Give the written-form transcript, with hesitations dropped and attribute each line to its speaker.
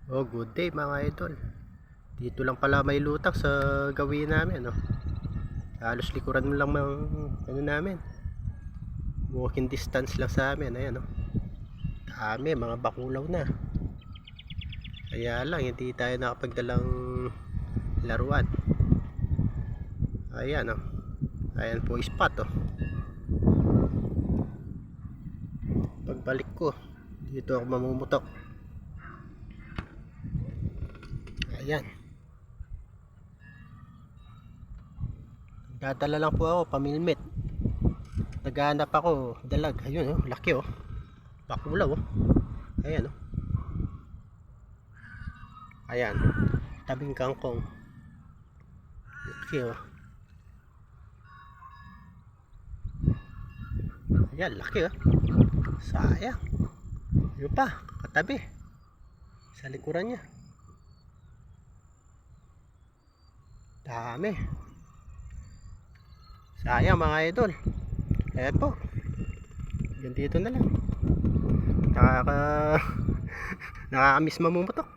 Speaker 1: Oh, good day mga idol. Dito lang pala may lutang sa gawin namin, no. Halos likuran mo lang ng ano namin. Walking distance lang sa amin, ayan, no. Dami, mga bakulaw na. Kaya lang hindi tayo nakapagdalang laruan. Ayan, no. Ayan po spot, oh. Pagbalik ko, dito ako mamumutok. Ayan. Dadala lang po ako, pamilmit. Naghahanap ako, dalag. Ayun, oh, laki, oh. Bakulaw, oh. Ayan, oh. Ayan. Tabing kangkong. Laki, oh. Ayan, laki, oh. Sayang. Yun pa, katabi. Sa likuran niya. Dami. Sayang mga idol. Ayan po. Yan dito na lang. Nakakamiss mamumutok.